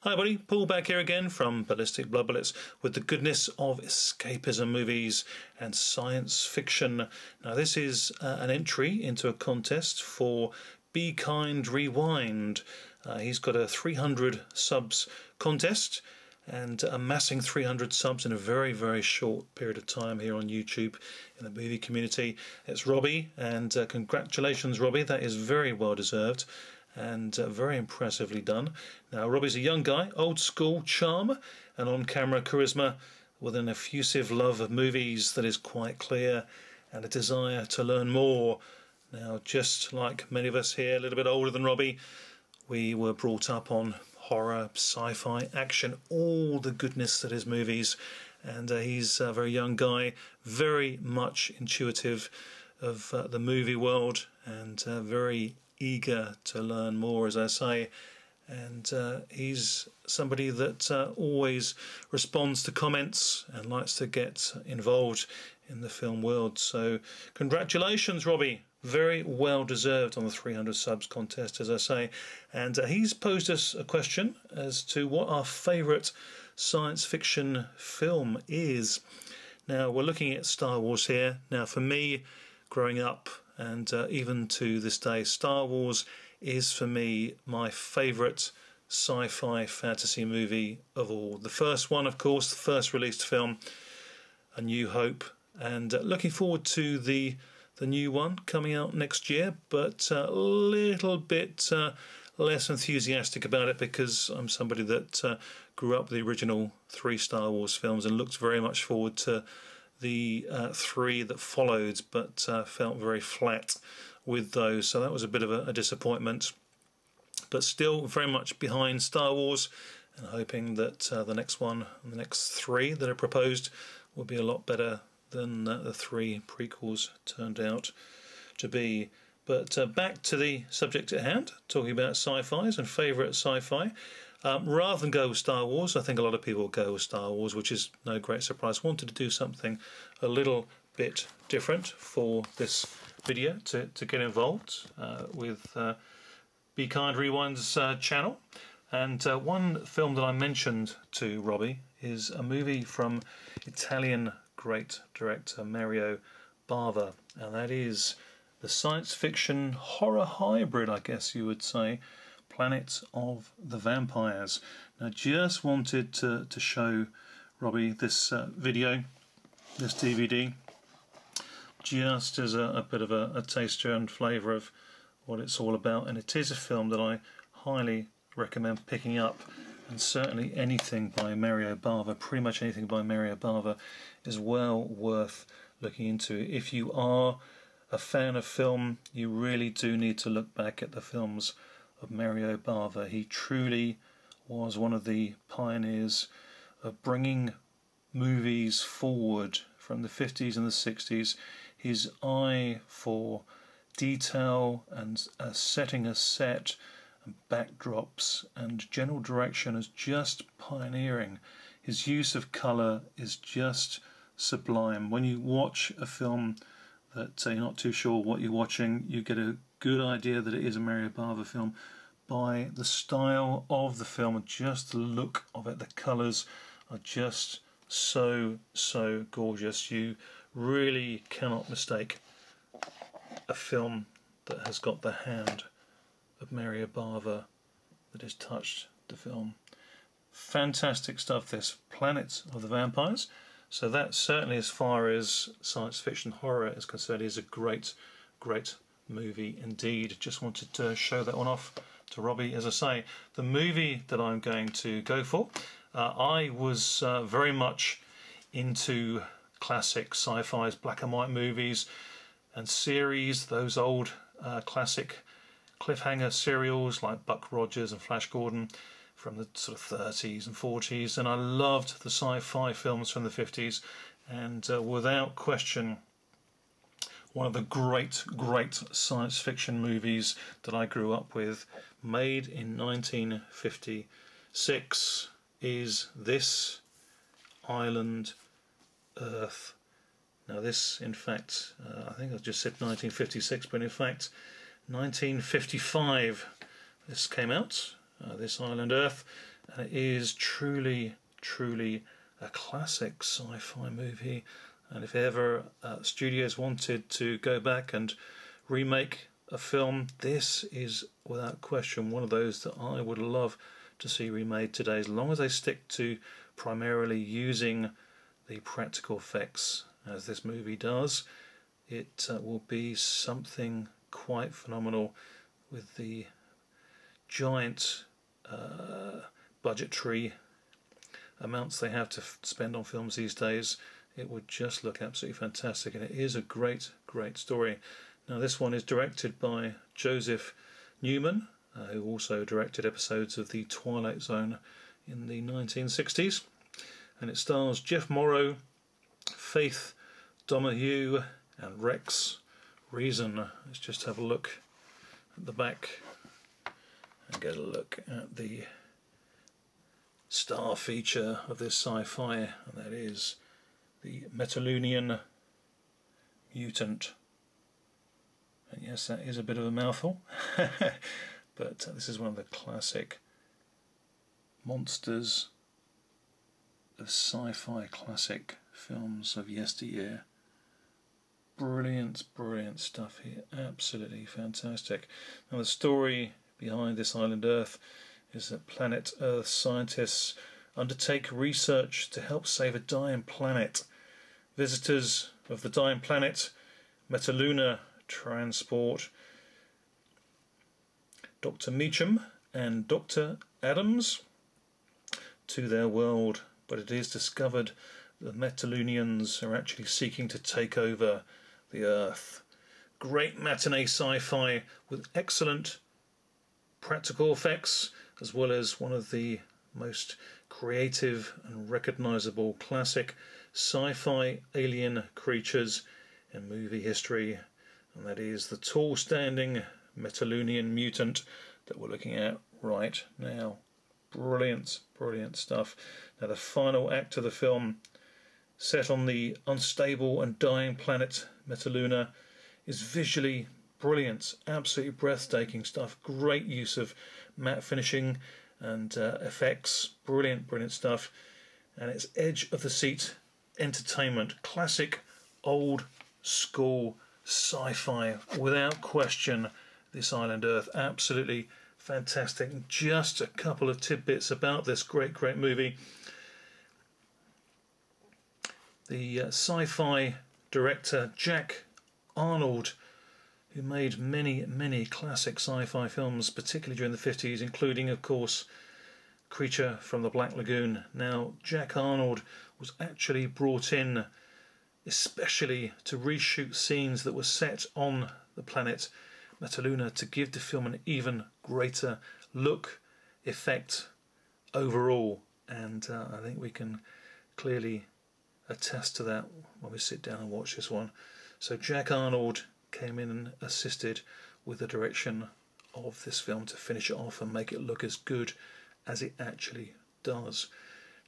Hi buddy, Paul back here again from Ballistic Blood Bullets with the goodness of escapism movies and science fiction. Now this is an entry into a contest for Be Kind Rewind. He's got a 300 subs contest and amassing 300 subs in a very short period of time here on YouTube in the movie community. It's Robbie, and congratulations Robbie, that is very well deserved and very impressively done. Now Robbie's a young guy, old school charm and on-camera charisma with an effusive love of movies that is quite clear and a desire to learn more. Now just like many of us here, a little bit older than Robbie, we were brought up on horror, sci-fi, action, all the goodness that is movies, and he's a very young guy, very much intuitive of the movie world and very eager to learn more, as I say, and he's somebody that always responds to comments and likes to get involved in the film world. So congratulations Robbie, very well deserved on the 300 subs contest, as I say. And he's posed us a question as to what our favourite science fiction film is. Now we're looking at Star Wars here. Now for me, growing up and even to this day, Star Wars is for me my favourite sci-fi fantasy movie of all. The first one, of course, the first released film, A New Hope, and looking forward to the new one coming out next year, but a little bit less enthusiastic about it because I'm somebody that grew up with the original 3 Star Wars films and looked very much forward to the 3 that followed, but felt very flat with those, so that was a bit of a disappointment, but still very much behind Star Wars and hoping that the next one and the next 3 that are proposed will be a lot better than the 3 prequels turned out to be. But back to the subject at hand, talking about sci-fis and favourite sci-fi. Rather than go with Star Wars, I think a lot of people go with Star Wars, which is no great surprise. Wanted to do something a little bit different for this video to get involved with Be Kind Rewind's channel. And one film that I mentioned to Robbie is a movie from Italian great director Mario Bava, and that is the science fiction horror hybrid, I guess you would say, Planet of the Vampires. Now just wanted to show Robbie this video, this DVD, just as a bit of a taster and flavour of what it's all about, and it is a film that I highly recommend picking up, and certainly anything by Mario Bava, pretty much anything by Mario Bava is well worth looking into. If you are a fan of film, you really do need to look back at the films of Mario Bava. He truly was one of the pioneers of bringing movies forward from the 50s and the 60s. His eye for detail and setting a set and backdrops and general direction is just pioneering. His use of colour is just sublime. When you watch a film that you're not too sure what you're watching, you get a good idea that it is a Mario Bava film by the style of the film and just the look of it. The colours are just so gorgeous. You really cannot mistake a film that has got the hand of Mario Bava that has touched the film. Fantastic stuff, this Planet of the Vampires. So that certainly, as far as science fiction horror is concerned, is a great movie indeed. Just wanted to show that one off to Robbie. As I say, the movie that I'm going to go for, I was very much into classic sci-fi's black and white movies and series, those old classic cliffhanger serials like Buck Rogers and Flash Gordon from the sort of 30s and 40s, and I loved the sci-fi films from the 50s, and without question one of the great science fiction movies that I grew up with, made in 1956, is This Island Earth. Now this, in fact, I think I just said 1956, but in fact 1955 this came out, This Island Earth, and it is truly, truly a classic sci-fi movie. And if ever studios wanted to go back and remake a film, this is without question one of those that I would love to see remade today, as long as they stick to primarily using the practical effects as this movie does. It will be something quite phenomenal with the giant budgetary amounts they have to spend on films these days. It would just look absolutely fantastic, and it is a great, great story. Now, this one is directed by Joseph Newman, who also directed episodes of The Twilight Zone in the 1960s, and it stars Jeff Morrow, Faith Domergue, and Rex Reason. Let's just have a look at the back and get a look at the star feature of this sci-fi, and that is the Metalunian mutant. And yes, that is a bit of a mouthful, but this is one of the classic monsters of sci-fi classic films of yesteryear. Brilliant, brilliant stuff here, absolutely fantastic. Now, the story behind this island Earth is that planet Earth scientists undertake research to help save a dying planet. Visitors of the dying planet Metaluna transport Dr. Meacham and Dr. Adams to their world, but it is discovered the Metalunians are actually seeking to take over the Earth. Great matinee sci-fi with excellent practical effects, as well as one of the most creative and recognisable classic sci-fi alien creatures in movie history, and that is the tall standing Metalunian mutant that we're looking at right now. Brilliant, brilliant stuff. Now, the final act of the film, set on the unstable and dying planet Metaluna, is visually brilliant, absolutely breathtaking stuff. Great use of matte finishing and effects. Brilliant, brilliant stuff. And it's edge of the seat entertainment. Classic old school sci-fi, without question. This Island Earth, absolutely fantastic. Just a couple of tidbits about this great, great movie. The sci-fi director Jack Arnold, who made many, many classic sci-fi films, particularly during the 50s, including, of course, Creature from the Black Lagoon. Now, Jack Arnold was actually brought in especially to reshoot scenes that were set on the planet Metaluna to give the film an even greater look, effect overall, and I think we can clearly attest to that when we sit down and watch this one. So Jack Arnold came in and assisted with the direction of this film to finish it off and make it look as good as it actually does.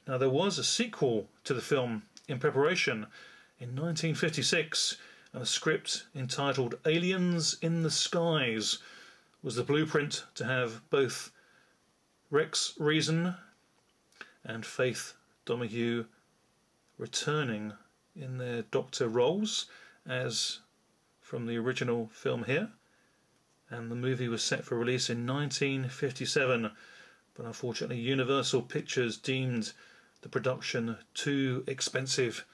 Now, there was a sequel to the film in preparation in 1956, and a script entitled Aliens in the Skies was the blueprint to have both Rex Reason and Faith Domergue returning in their Doctor roles as from the original film here, and the movie was set for release in 1957, but unfortunately Universal Pictures deemed the production too expensive,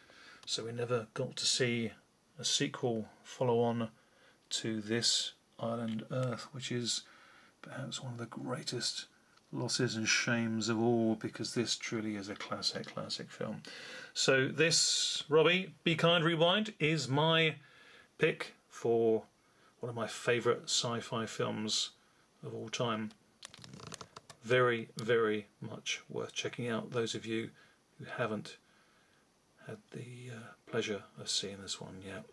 so we never got to see a sequel follow on to This Island Earth, which is perhaps one of the greatest losses and shames of all, because this truly is a classic film. So this, Robbie, Be Kind Rewind, is my pick for one of my favourite sci-fi films of all time. Very, very much worth checking out, those of you who haven't had the pleasure of seeing this one yet.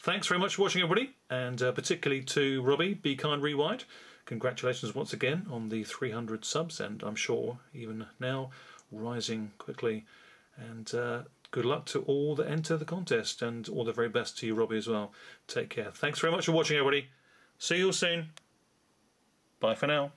Thanks very much for watching, everybody, and particularly to Robbie, Be Kind Rewind. Congratulations once again on the 300 subs, and I'm sure even now rising quickly. And good luck to all that enter the contest, and all the very best to you, Robbie, as well. Take care. Thanks very much for watching, everybody. See you all soon. Bye for now.